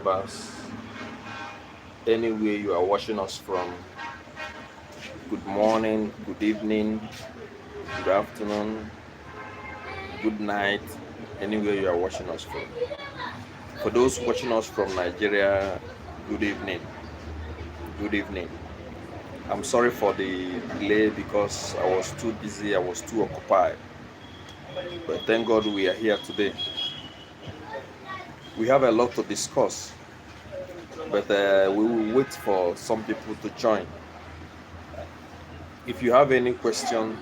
subscribers, anywhere you are watching us from. Good morning, good evening, good afternoon, good night, anywhere you are watching us from. For those watching us from Nigeria, good evening. Good evening. I'm sorry for the delay because I was too busy, I was too occupied. But thank God we are here today. We have a lot to discuss, but we will wait for some people to join. If you have any question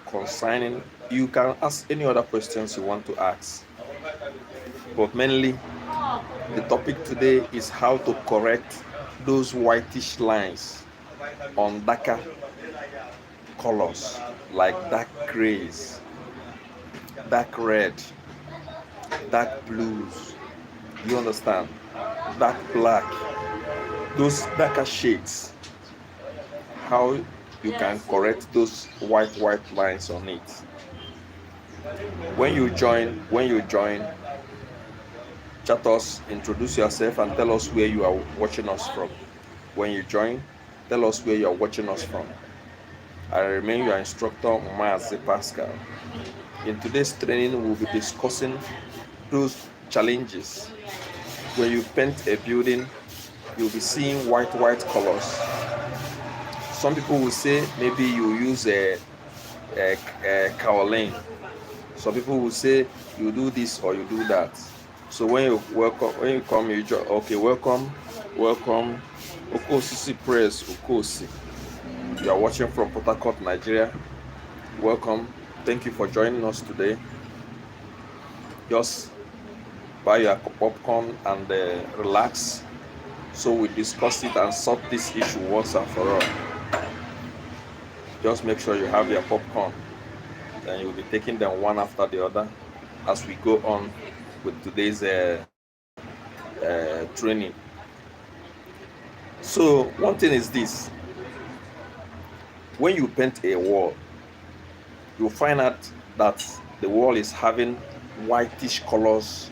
concerning, you can ask any other questions you want to ask. But mainly, the topic today is how to correct those whitish lines on darker colors like dark grays, dark red, dark blues. You understand? Dark black. Those darker shades. How you can correct those white lines on it. When you join, chat us, introduce yourself and tell us where you are watching us from. When you join, tell us where you are watching us from. I remain your instructor, Mazi Pascal. In today's training, we'll be discussing those challenges. When you paint a building, you'll be seeing white colors. Some people will say maybe you use a kaolin. Some people will say you do this or you do that. So when you come, you just okay, welcome. Okosisi Press, Okosi. You are watching from Port Harcourt, Nigeria. Welcome. Thank you for joining us today. Just buy your popcorn and relax. So we discuss it and solve this issue once and for all. Just make sure you have your popcorn. Then you'll be taking them one after the other as we go on with today's training. So one thing is this: when you paint a wall, you'll find out that the wall is having whitish colors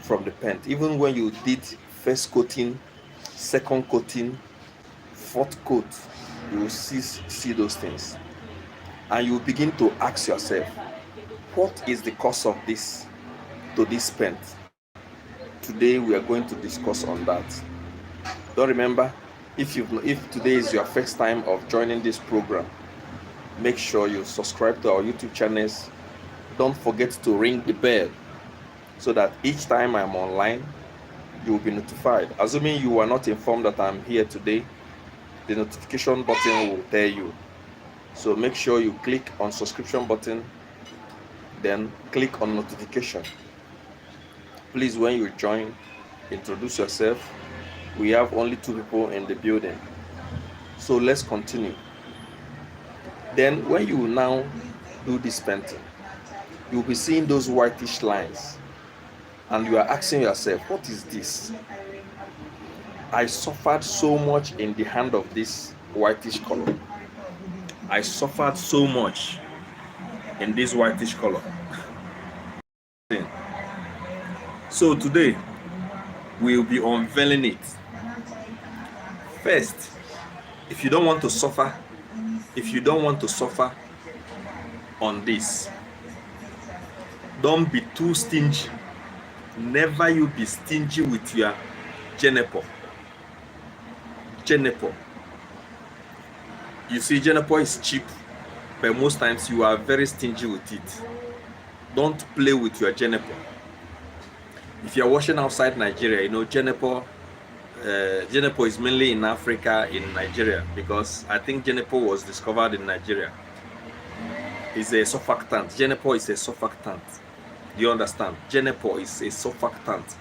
from the paint. Even when you did first coating, second coating, fourth coat, you will see those things. And you begin to ask yourself, what is the cause of this to this paint? Today we are going to discuss on that. Don't remember, if today is your first time of joining this program, make sure you subscribe to our YouTube channels. Don't forget to ring the bell so that each time I'm online, you will be notified. Assuming you are not informed that I'm here today, the notification button will tell you. So make sure you click on subscription button, then click on notification. Please, when you join, introduce yourself. We have only 2 people in the building. So let's continue. Then when you now do this painting, you'll be seeing those whitish lines. And you are asking yourself, what is this? I suffered so much in the hand of this whitish color. I suffered so much in this whitish color. So today, we'll be unveiling it. First, if you don't want to suffer on this, don't be too stingy. Never you be stingy with your Jiper. You see, Jiper is cheap, but most times you are very stingy with it. Don't play with your Jiper. If you are washing outside Nigeria, you know Jiper is mainly in Africa, in Nigeria, because I think Jiper was discovered in Nigeria. It's a surfactant. Jiper is a surfactant. You understand? Jiper is a surfactant.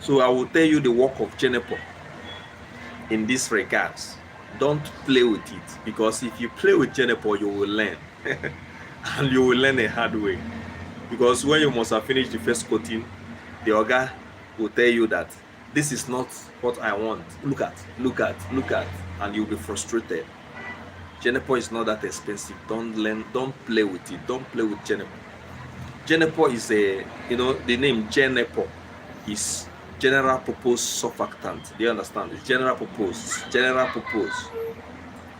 So I will tell you the work of Jiper in this regards. Don't play with it, because if you play with Jiper, you will learn. And you will learn a hard way. Because when you must have finished the first coating, the Oga will tell you that this is not what I want. Look at, and you'll be frustrated. Jiper is not that expensive. Don't play with it. Don't play with Jiper. Jiper is the name Jiper is general purpose surfactant. Do you understand? It's general purpose. General purpose.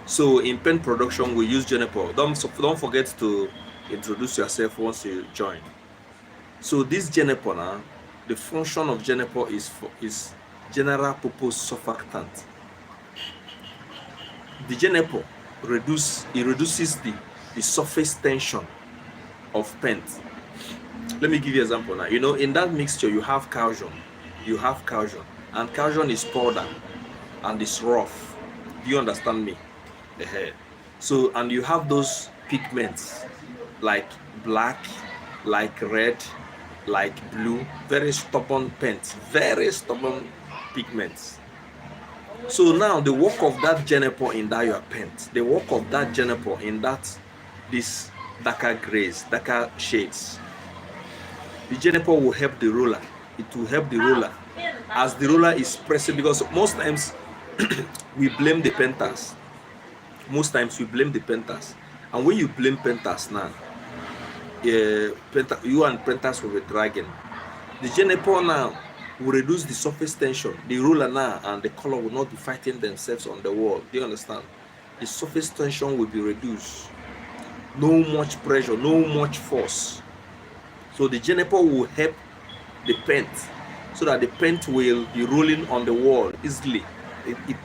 So in paint production, we use Jiper. Don't forget to introduce yourself once you join. So this Jiper now, the function of Jiper is general purpose surfactant. The Jiper reduces the surface tension of paint. Let me give you an example now. You know, in that mixture you have calcium, and calcium is powder and it's rough. Do you understand me? So, and you have those pigments like black, like red, like blue, very stubborn paints, very stubborn pigments. So now the work of that Jiper in that your paint, the work of that Jiper in this darker grays, darker shades, the Jiper will help the roller. It will help the roller as the roller is pressing, because most times we blame the painters. Most times we blame the painters, and when you blame painters now, you and painters will be dragging. The Jiper now will reduce the surface tension. The roller now and the color will not be fighting themselves on the wall. Do you understand? The surface tension will be reduced. No much pressure, no much force. So the Jiper will help the paint so that the paint will be rolling on the wall easily.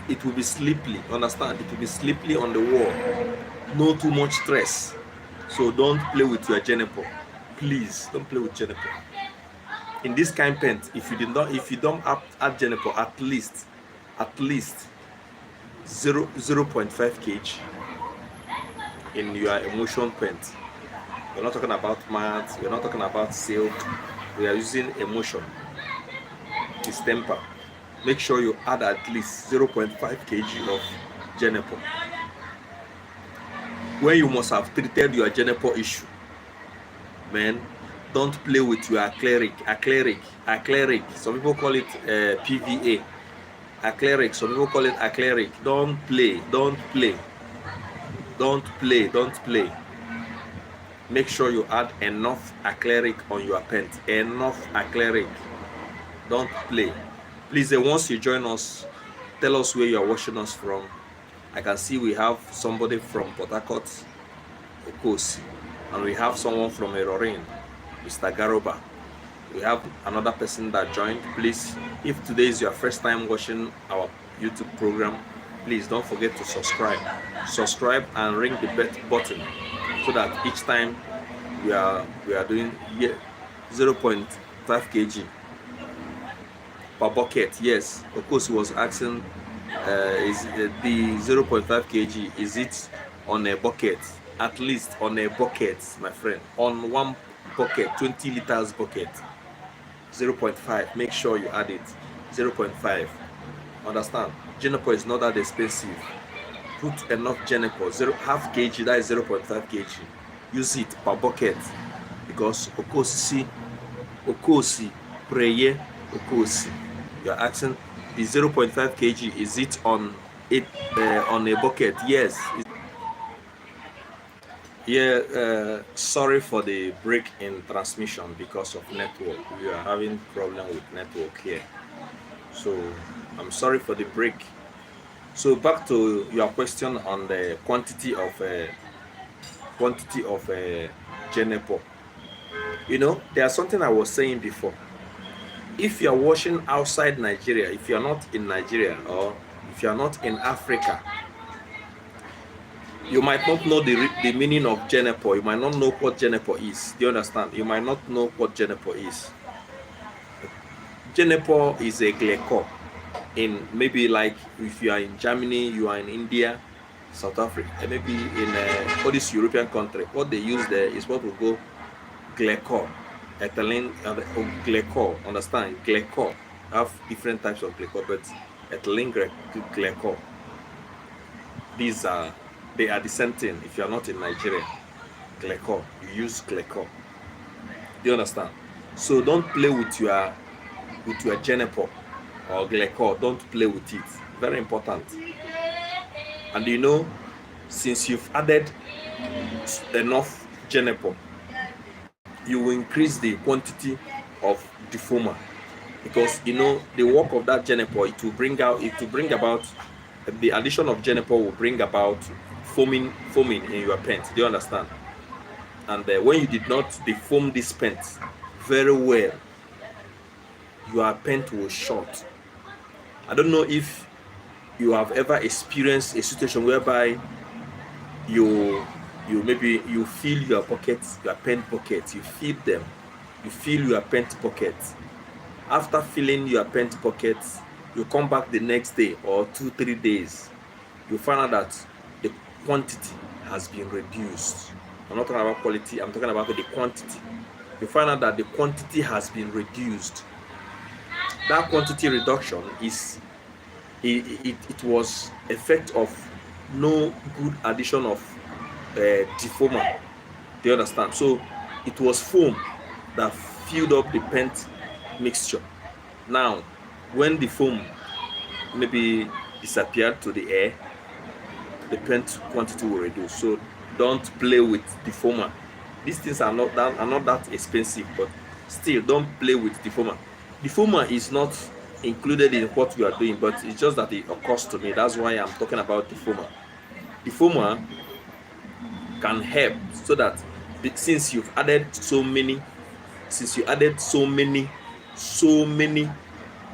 It will be slippery, understand? It will be slippery on the wall. No too much stress. So don't play with your Jiper. Please don't play with Jiper. In this kind of paint, if you don't add Jiper, at least 0.5 kg in your emulsion paint. We're not talking about matte, we're not talking about silk, we are using emulsion. It's temper. Make sure you add at least 0.5 kg of Jiper. When you must have treated your Jiper issue, man, don't play with your acrylic. Some people call it PVA. Acrylic, some people call it acrylic. Don't play. Make sure you add enough acrylic on your paint. Enough acrylic. Don't play. Please, once you join us, tell us where you are watching us from. I can see we have somebody from Port Harcourt, Okosi, and we have someone from Erorin, Mr. Garoba. We have another person that joined. Please, if today is your first time watching our YouTube program, please don't forget to subscribe and ring the bell button so that each time we are doing 0.5 kg per bucket. Yes, of course, he was asking, is the 0.5 kg, is it on a bucket? At least on a bucket, my friend, on one bucket, 20 liters bucket, 0.5. Make sure you add it. 0.5. Understand? Jiper is not that expensive. Put enough Jiper. Half kg, that is 0.5 kg. Use it per bucket, because Okosi, prayer, Okosi. You are asking, the 0.5 kg, is it on a bucket? Yes. Yeah, sorry for the break in transmission because of network. We are having problem with network here, so I'm sorry for the break. So back to your question on the quantity of Jiper. You know, there's something I was saying before. If you are washing outside Nigeria, if you are not in Nigeria, or if you are not in Africa, you might not know the meaning of Jiper. You might not know what Jiper is. Do you understand? You might not know what Jiper is. Jiper is a glycol. In maybe like if you are in Germany, you are in India, South Africa, and maybe in all these European countries, what they use there is what we go glycol, ethylene, glycol. Understand? Glycol have different types of glycol, but ethylene glycol. They are the same thing. If you are not in Nigeria, glycol, you use glycol. Do you understand? So don't play with your Jiper or glycol. Don't play with it. Very important. And you know, since you've added enough Jiper, you will increase the quantity of defoamer. because you know the work of that Jiper, it will bring about the addition of Jiper will bring about foaming in your paint. Do you understand? And when you did not defoam this paint very well, your paint will short. I don't know if you have ever experienced a situation whereby you maybe you fill your pockets, your paint pockets, you fill them, you fill your paint pockets. After filling your paint pockets, you come back the next day or 2-3 days, you find out that the quantity has been reduced. I'm not talking about quality, I'm talking about the quantity. You find out that the quantity has been reduced. That quantity reduction is it was effect of no good addition of defoamer. Do you understand? So it was foam that filled up the paint mixture. Now, when the foam maybe disappeared to the air, the paint quantity will reduce. So don't play with defoamer. These things are not that expensive, but still don't play with defoamer. Defoamer is not included in what we are doing, but it's just that it occurs to me. That's why I'm talking about defoamer. Defoamer can help so that since you added so many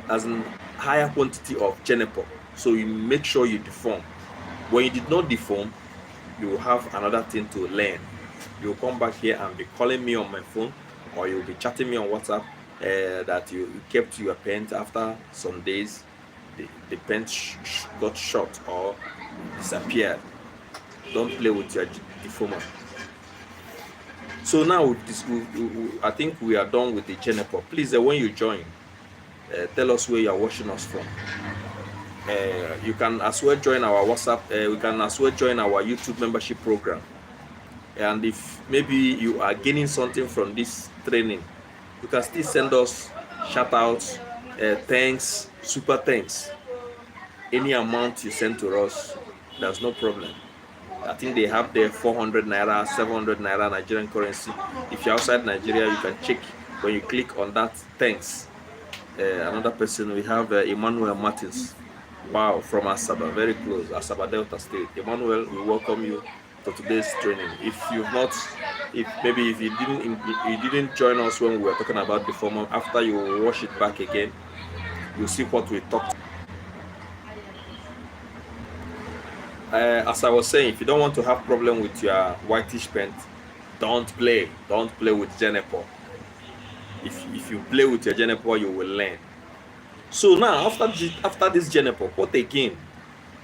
as in higher quantity of Jiper, so you make sure you defoam. When you did not defoam, you will have another thing to learn. You will come back here and be calling me on my phone, or you'll be chatting me on WhatsApp that you kept your paint. After some days the paint got short or disappeared. Don't play with your defoamer. So now I think we are done with the Jiper. Please, when you join, tell us where you are watching us from. You can as well join our WhatsApp. We can as well join our YouTube membership program. And if maybe you are gaining something from this training, you can still send us shout outs, thanks, super thanks. Any amount you send to us, there's no problem. I think they have the 400 naira, 700 naira Nigerian currency. If you're outside Nigeria, you can check when you click on that thanks. Another person, we have Emmanuel Martins. Wow, from Asaba, very close, Asaba Delta State. Emmanuel, we welcome you to today's training. If you didn't join us when we were talking about the form, after you watch it back again, you'll see what we talked. As I was saying, if you don't want to have problem with your whitish paint, don't play with Jiper. If you play with your Jiper, you will learn. So now, after this Jiper, what again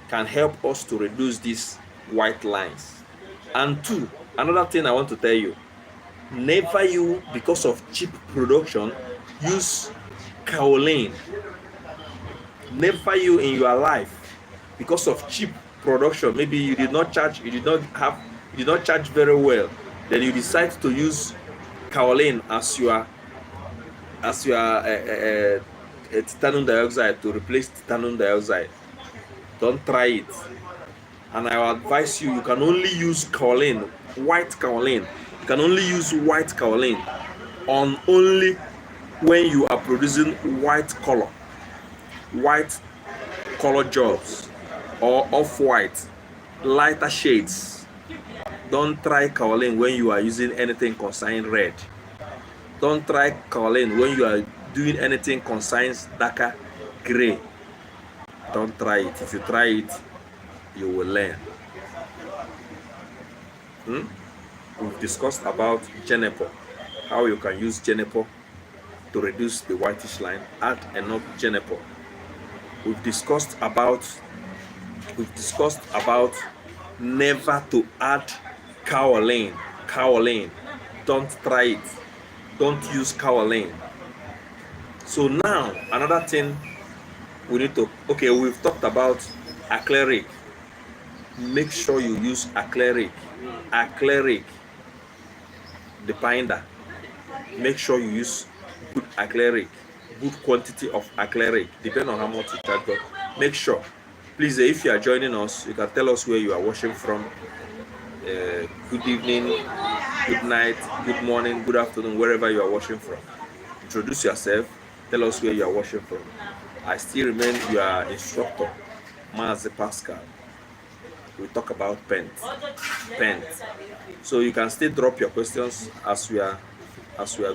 can help us to reduce these white lines? And two, another thing I want to tell you, never you, because of cheap production, use kaolin. Never you in your life, because of cheap production, maybe you did not charge very well, then you decide to use kaolin as your titanium dioxide to replace titanium dioxide. Don't try it. And I will advise you, you can only use kaolin, white kaolin. You can only use white kaolin on only when you are producing white color jobs, or off-white, lighter shades. Don't try kaolin when you are using anything concerning red. Don't try kaolin when you are doing anything concerning darker gray. Don't try it. If you try it, you will learn. We've discussed about Jiper, how you can use Jiper to reduce the whitish line. Add enough Jiper. We've discussed about never to add kaolin. Don't try it. Don't use kaolin. So now another thing we need to, we've talked about acrylic. Make sure you use acrylic, the binder. Make sure you use good acrylic, good quantity of acrylic, depending on how much you charge. But make sure, please, if you are joining us, you can tell us where you are watching from. Good evening, good night, good morning, good afternoon, wherever you are watching from. Introduce yourself, Tell us where you are watching from. I still remain your instructor, Mazi Pascal. We talk about paint. So you can still drop your questions as we are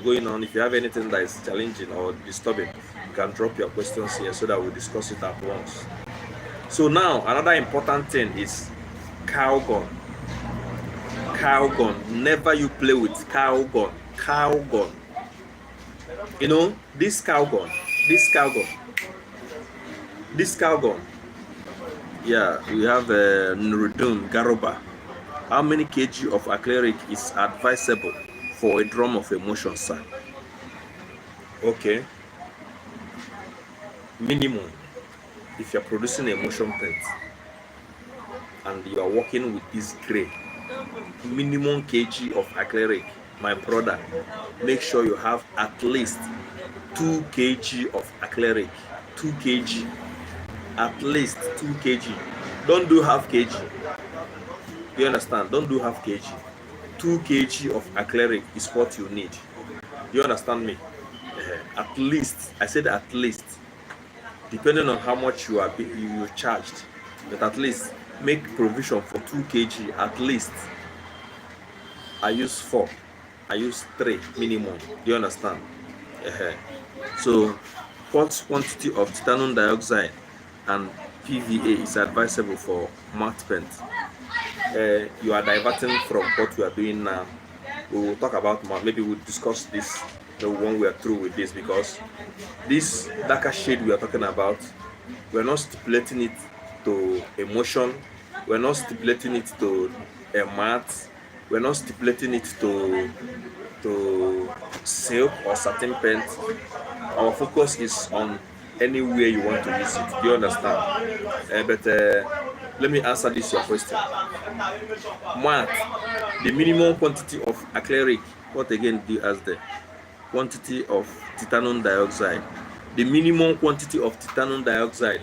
going on. If you have anything that is challenging or disturbing, you can drop your questions here so that we discuss it at once. So now another important thing is cow gun. Cow gun. Never you play with cow gun. Cow gun. You know this cow gun. This cow gun. Yeah, we have Nurudun Garoba. How many kg of acrylic is advisable for a drum of emulsion, sir? Okay. Minimum, if you're producing emulsion paint and you are working with this gray, minimum kg of acrylic, my brother, make sure you have at least 2 kg of acrylic. 2 kg. At least 2 kg. Don't do half kg. You understand? Don't do half kg. 2 kg of acrylic is what you need. You understand me? At least, I said at least, depending on how much you charged, but at least make provision for 2 kg at least. I use 4, I use 3 minimum. Do you understand? So what quantity of titanium dioxide and PVA is advisable for matte paint? You are diverting from what we are doing now. We will talk about maybe we'll discuss this when we are through with this, because this darker shade we are talking about, we're not stipulating it to emulsion, we're not stipulating it to a matte, we're not stipulating it to silk or satin paint. Our focus is on anywhere you want to use it. Do you understand? But let me answer this your question. Matte, the minimum quantity of acrylic, what again do you ask there? Quantity of titanium dioxide. The minimum quantity of titanium dioxide,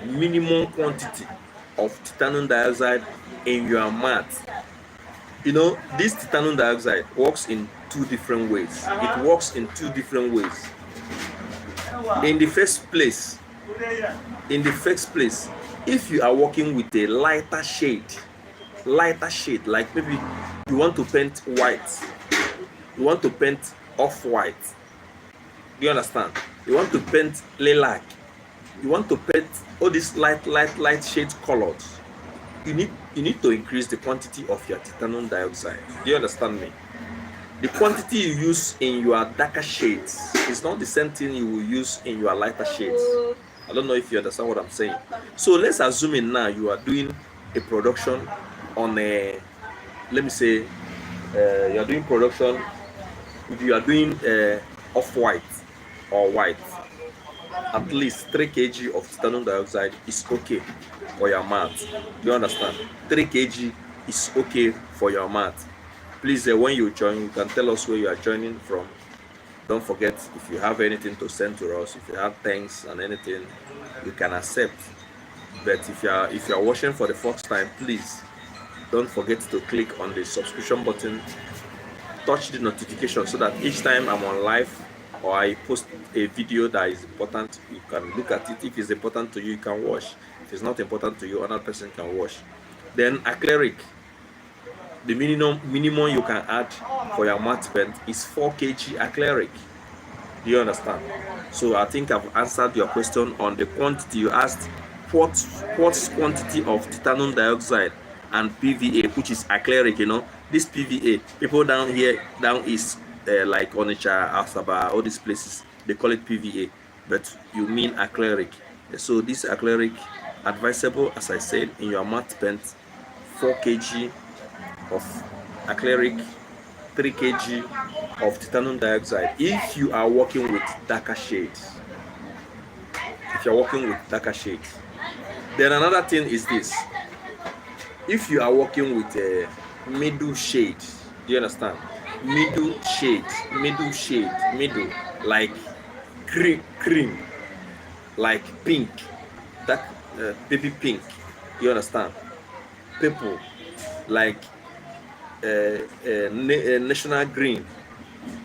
in your matte. You know, this titanium dioxide works in 2 different ways. It works in 2 different ways. In the first place, if you are working with a lighter shade, like maybe you want to paint white, you want to paint off-white, do you understand? You want to paint lilac, you want to paint all these light shade colors, you need to increase the quantity of your titanium dioxide. Do you understand me? The quantity you use in your darker shades is not the same thing you will use in your lighter shades. I don't know if you understand what I'm saying. So let's assume now you are doing a production on a, let me say, you are doing production, if you are doing off-white or white, at least 3 kg of titanium dioxide is okay for your matte. You understand? 3 kg is okay for your matte. Please, when you join, you can tell us where you are joining from. Don't forget, if you have anything to send to us, if you have thanks and anything, you can accept. But if you are watching for the first time, please don't forget to click on the subscription button, touch the notification, so that each time I'm on live or I post a video that is important, you can look at it. If it's important to you, you can watch. If it's not important to you, another person can watch. Then acrylic, the minimum you can add for your matte paint is 4 kg acrylic. Do you understand? So I think I've answered your question on the quantity you asked. What quantity of titanium dioxide and PVA, which is acrylic? You know, this PVA, people down east, like Onitsha, Asaba, all these places, they call it PVA, but you mean acrylic. So this acrylic advisable, as I said, in your matte paint, 4 kg of acrylic, 3 kg of titanium dioxide if you are working with darker shades. Then another thing is this: if you are working with a middle shade, do you understand? Middle shade, like cream, like pink, dark baby pink, you understand? Purple, like national green,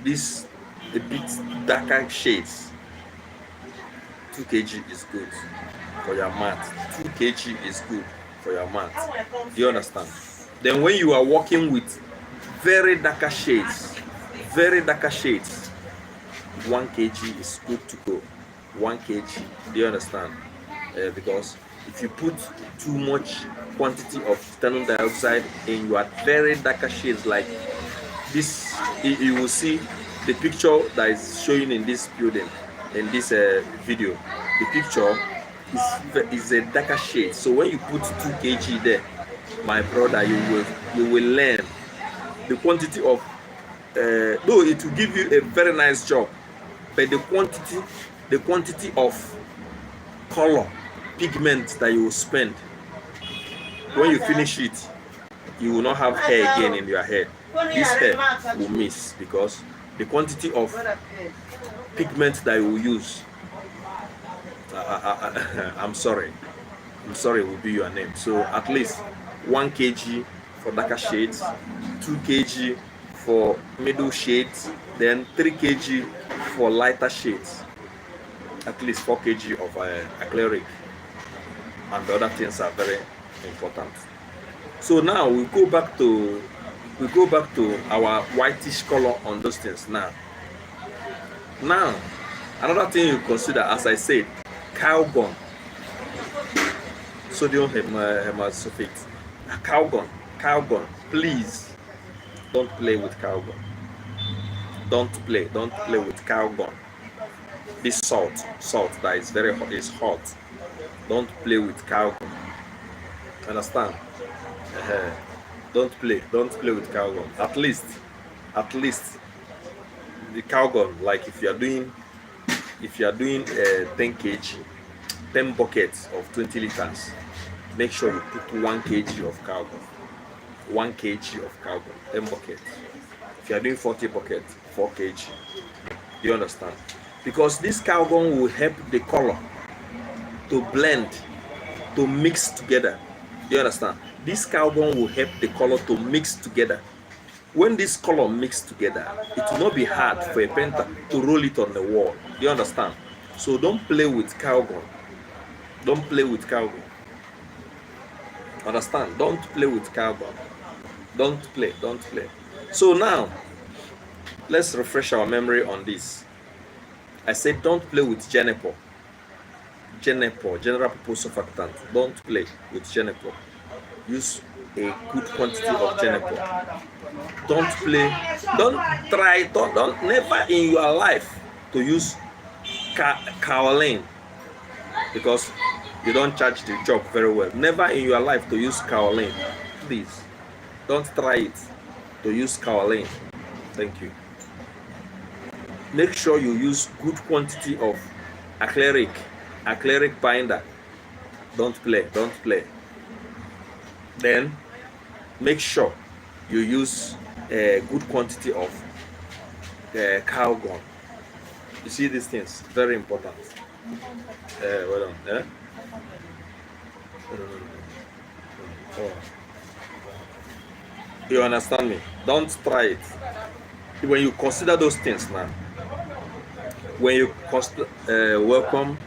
this a bit darker shades. 2 kg is good for your mat. 2 kg is good for your mat. Do you understand? Then when you are working with very darker shades, 1 kg is good to go. 1 kg. Do you understand? Because if you put too much quantity of titanium dioxide in your very darker shades like this, you will see the picture that is showing in this building, in this video. The picture is a darker shade. So when you put 2 kg there, my brother, you will learn the quantity of though it will give you a very nice job, but the quantity of color, pigment that you will spend when you finish it, you will not have hair again in your hair. This hair will miss because the quantity of pigment that you will use, I'm sorry will be your name. So at least 1 kg for darker shades, 2 kg for middle shades, then 3 kg for lighter shades, at least 4 kg of acrylic, and the other things are very important. So now we go back to our whitish color on those things. Now another thing you consider, as I said, calgon, sodium hemasuffate. Calgon, please don't play with calgon. Don't play with calgon. This salt that is very hot, is hot. Don't play with calgon. Understand? Don't play with calgon. At least the calgon, like if you are doing 10 kg, 10 buckets of 20 liters, make sure you put 1 kg of calgon. 1 kg of calgon, 10 buckets. If you are doing 40 buckets, 4 kg. Do you understand? Because this calgon will help the color to blend, to mix together. Do you understand? This calgon will help the color to mix together. When this color mix together, it will not be hard for a painter to roll it on the wall. Do you understand? So don't play with calgon. Don't play with calgon. Understand? Don't play with calgon. Don't play. So now, let's refresh our memory on this. I said don't play with Jiper, general purpose surfactant. Don't play with Jiper. Use a good quantity of Jiper. Don't never in your life to use kaolin, because you don't charge the job very well. Never in your life to use kaolin. Please, don't try it to use kaolin. Thank you. Make sure you use good quantity of acrylic binder. Don't play. Then make sure you use a good quantity of calgon. You see these things, very important. Well done. Oh. You understand me? Don't try it. When you consider those things now, when you welcome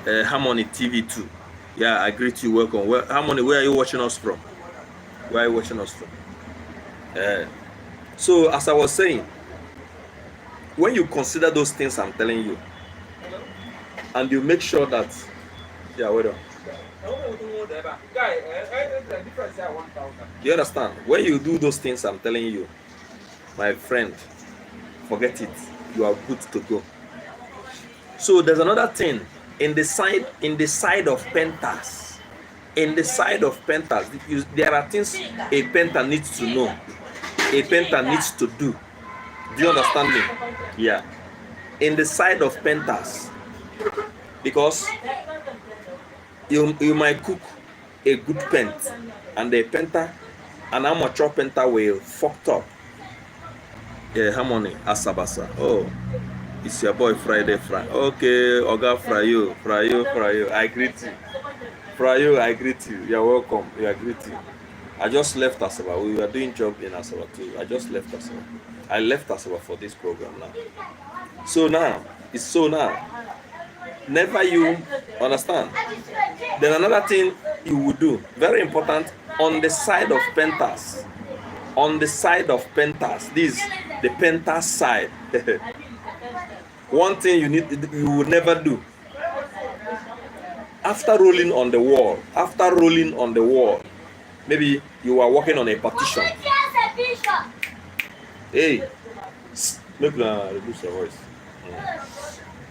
Harmony TV 2. Yeah, I greet you. Welcome. Harmony, where are you watching us from? So as I was saying, when you consider those things I'm telling you, and you make sure that, yeah, wait on. You understand? When you do those things I'm telling you, my friend, forget it. You are good to go. So there's another thing in the side of painters. There are things a painter needs to know. A painter needs to do. Do you understand me? Yeah. In the side of painters, because you might cook a good paint, and the painter, an amateur painter, will fucked up. Harmony Asabasa. Oh, it's your boy Friday Fry. Okay, Oga Frayo. I greet you. Frayo, I greet you. You're welcome. I greet you. I just left Asaba. We were doing job in Asaba too. I just left Asaba. I left Asaba for this program now. So now, Never you understand. Then another thing you will do, very important, on the side of pentas. On the side of pentas, this the pentas side. One thing you will never do after rolling on the wall. After rolling on the wall, maybe you are working on a partition. Hey, make reduce your voice.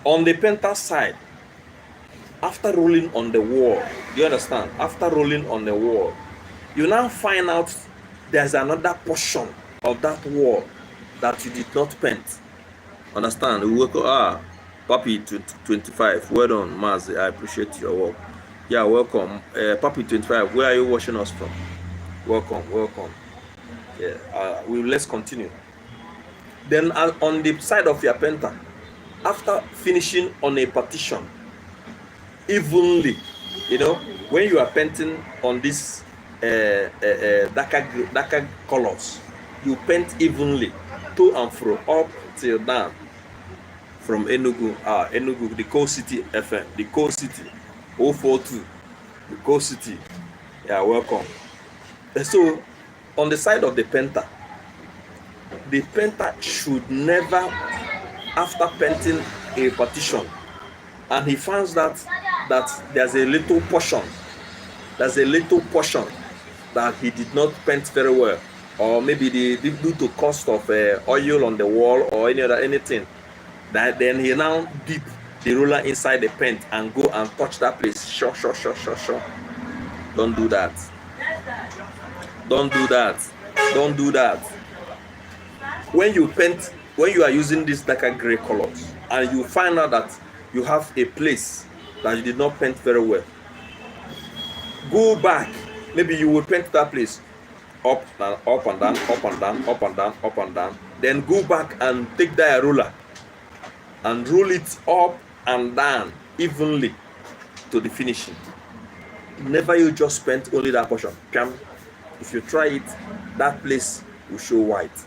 On the pentas side, after rolling on the wall, you understand? After rolling on the wall, you now find out there's another portion of that wall that you did not paint. Understand? We work. Papi 25. Well done, Maz. I appreciate your work. Yeah, welcome. Papi 25. Where are you watching us from? Welcome. Yeah. Let's continue. Then on the side of your painter, after finishing on a partition, evenly, when you are painting on this darker colors, you paint evenly to and fro, up till down. From Enugu, the Coal City FM, the Coal City 042, the Coal City. Yeah, welcome. So on the side of the painter should never, after painting a partition, and he finds that there's a little portion that he did not paint very well, or maybe due to cost of oil on the wall or anything, that then he now dip the roller inside the paint and go and touch that place. Sure. Don't do that. When you are using these darker gray colors and you find out that you have a place that you did not paint very well, go back. Maybe you will paint that place up and down. Then go back and take that roller and roll it up and down evenly to the finishing. Never you just paint only that portion. If you try it, that place will show white.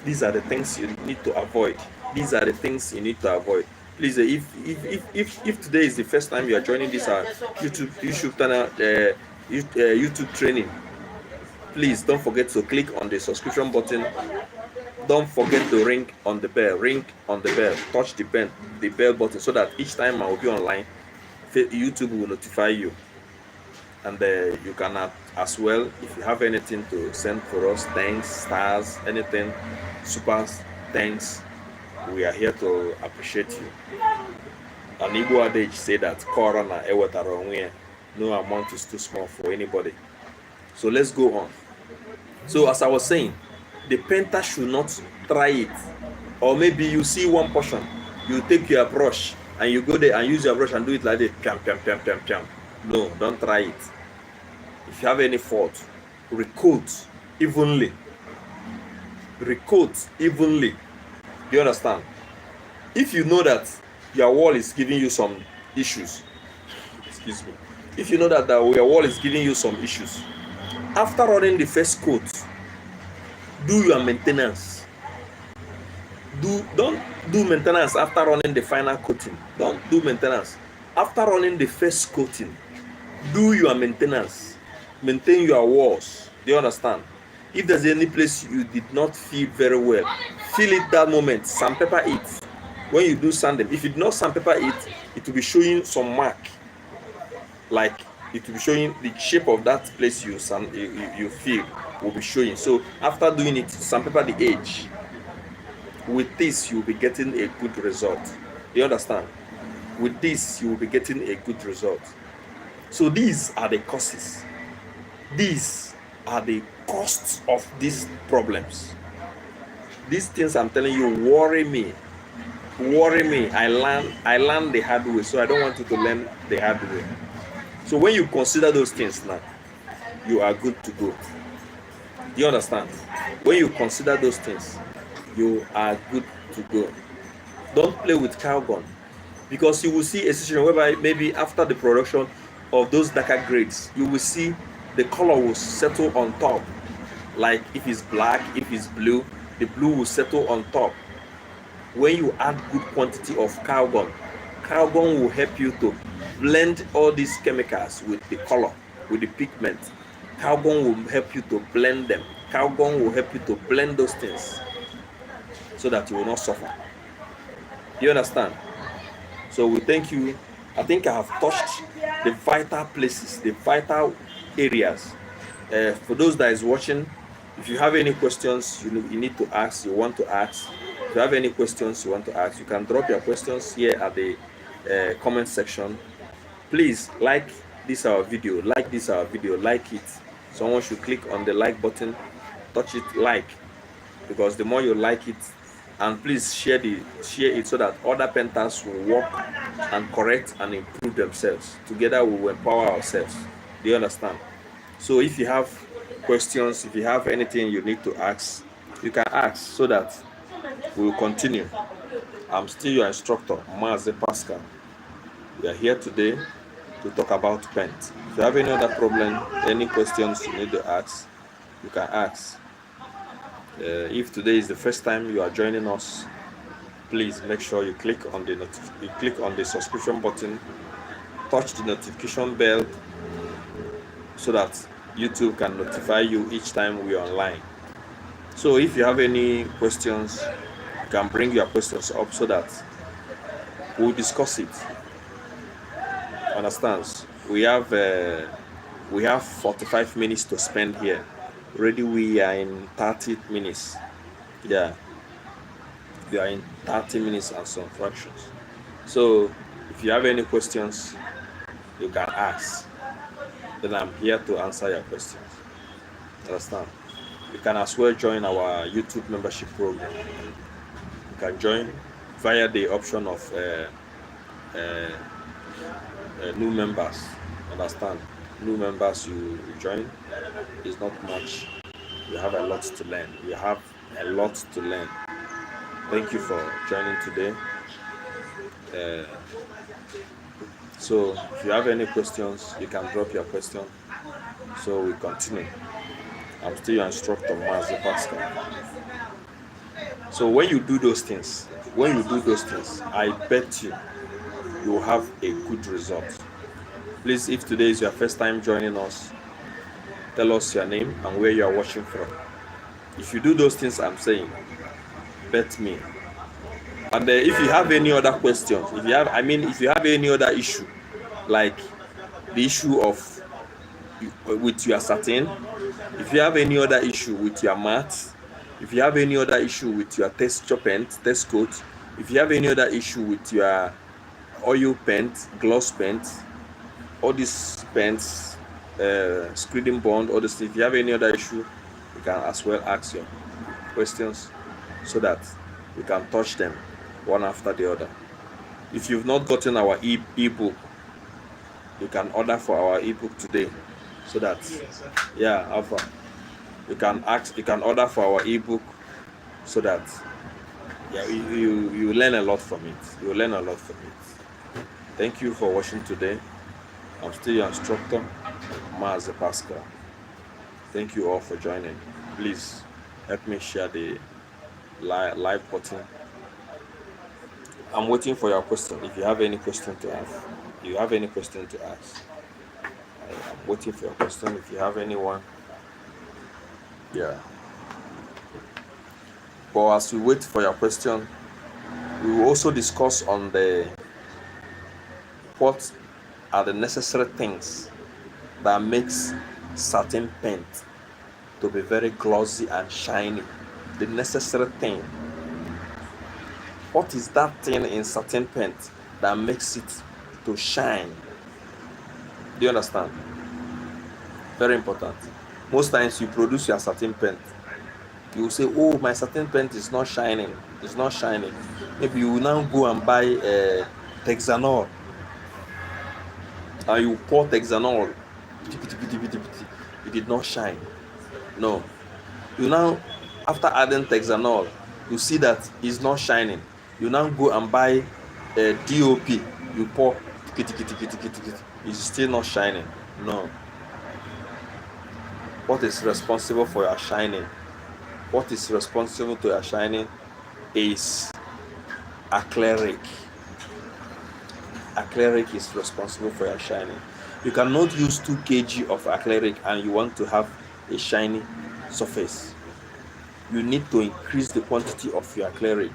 These are the things you need to avoid. Please, if today is the first time you are joining this YouTube channel, YouTube training, please don't forget to click on the subscription button. Don't forget to ring on the bell. Touch the bell button, so that each time I will be online, YouTube will notify you. And you can as well, if you have anything to send for us, thanks, stars, anything, super thanks, we are here to appreciate you. And Igbo adage say that Korana ewetara no amount is too small for anybody. So let's go on. So as I was saying, the painter should not try it. Or maybe you see one portion, you take your brush and you go there and use your brush and do it like that. No, don't try it. If you have any fault, recoat evenly. Do you understand? If you know that your wall is giving you some issues, if you know that your wall is giving you some issues, after running the first coat, do your maintenance. Don't do maintenance after running the final coating. Don't do maintenance. After running the first coating, do your maintenance. Maintain your walls. Do you understand? If there's any place you did not feel very well, feel it that moment. Sandpaper it. When you do sand them, if you do not sandpaper it, it will be showing some mark. Like it will be showing the shape of that place you feel will be showing. So after doing it, sandpaper the edge. With this, you will be getting a good result. Do you understand? With this, you will be getting a good result. So these are the causes. These are the costs of these problems. These things I'm telling you worry me. I learn the hard way, so I don't want you to learn the hard way. So when you consider those things now, you are good to go. Do you understand? When you consider those things, you are good to go. Don't play with cow gun, because you will see a situation whereby maybe after the production of those darker grades, you will see the color will settle on top. Like if it's black, if it's blue, the blue will settle on top. When you add good quantity of cow Calgon will help you to blend all these chemicals with the color, with the pigment. Calgon will help you to blend them. Calgon will help you to blend those things so that you will not suffer. Do you understand? So we thank you. I think I have touched the vital places, the vital areas. For those that is watching, if you have any questions you need to ask, you want to ask, if you have any questions you want to ask, you can drop your questions here at the comment section. Please like this our video, like it. Someone should click on the like button, touch it, like, because the more you like it, and please share it so that other painters will work and correct and improve themselves. Together we will empower ourselves. Do you understand? So if you have questions, if you have anything you need to ask, you can ask so that we will continue. I'm still your instructor, Mazi Pascal. We are here today to talk about paint. If you have any other problem, any questions you need to ask, you can ask. If today is the first time you are joining us, please make sure you click on the subscription button, touch the notification bell so that YouTube can notify you each time we are online. So if you have any questions, you can bring your questions up so that we'll discuss it. Understands? We have 45 minutes to spend here. Already we are in 30 minutes. Yeah, we are in 30 minutes and some fractions. So if you have any questions, you can ask. Then I'm here to answer your questions. Understand? You can as well join our YouTube membership program. You can join via the option of new members. Understand? New members you join is not much. You have a lot to learn. You have a lot to learn. Thank you for joining today. So if you have any questions, you can drop your question. So we continue. I'm still your instructor, Mazi Pascal. So when you do those things, I bet you will have a good result. Please, if today is your first time joining us, tell us your name and where you are watching from. If you do those things I'm saying, bet me. And if you have any other questions, if you have any other issue, like the issue of with your satin, if you have any other issue with your matte, if you have any other issue with your test coat, if you have any other issue with your oil paint, gloss paint, all these paints, screening bond, all this, if you have any other issue, you can as well ask your questions so that we can touch them one after the other. If you've not gotten our ebook, you can order for our ebook today so that Alpha, you can order for our ebook so that you learn a lot from it. Thank you for watching today. I'm still your instructor, Mazi Pascal. Thank you all for joining. Please help me share the like button. I'm waiting for your question. If you have any question to ask, I'm waiting for your question. If you have anyone, But as we wait for your question, we will also discuss on what are the necessary things that makes satin paint to be very glossy and shiny. The necessary thing. What is that thing in satin paint that makes it to shine? Do you understand? Very important. Most times you produce your satin paint, you will say, oh, my satin paint is not shining. It's not shining. Maybe you will now go and buy Texanol. And you pour Texanol. It did not shine. No. You now, after adding Texanol, you see that it's not shining. You now go and buy DOP. You pour. It's still not shining. No. What is responsible for your shining? What is responsible to your shining is acrylic. acrylic is responsible for your shining. You cannot use 2 kg of acrylic and you want to have a shiny surface. You need to increase the quantity of your acrylic.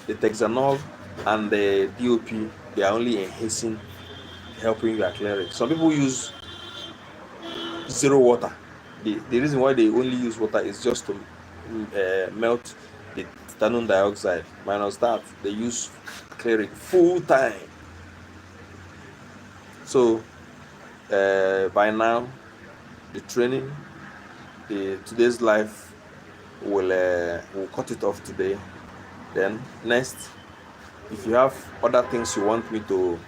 The Texanol and the DOP, they are only enhancing, helping your acrylic. Some people use zero water. The reason why they only use water is just to melt the titanium dioxide. Minus that, they use acrylic full time. So by now, the training, today's life will cut it off today. Then next, if you have other things you want me to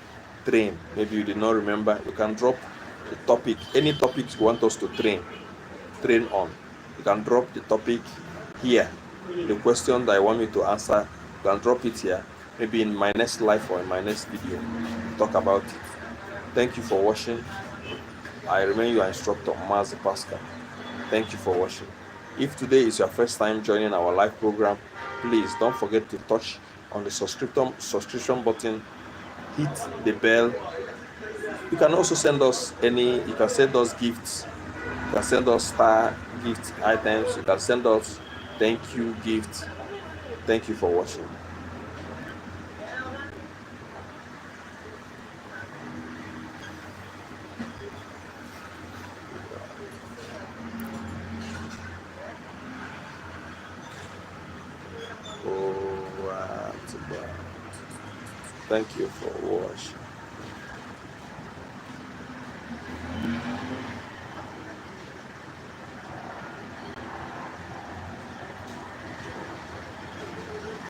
train, maybe you did not remember, you can drop the topic, any topic you want us to train on. You can drop the topic here. The question that I want me to answer, you can drop it here. Maybe in my next live or in my next video, talk about it. Thank you for watching. I remain your instructor, Mazi Pascal. Thank you for watching. If today is your first time joining our live program, please don't forget to touch on the subscription button, hit the bell. You can also send us you can send us gifts. You can send us star gift items. You can send us thank you gifts. Thank you for watching. Thank you for watching.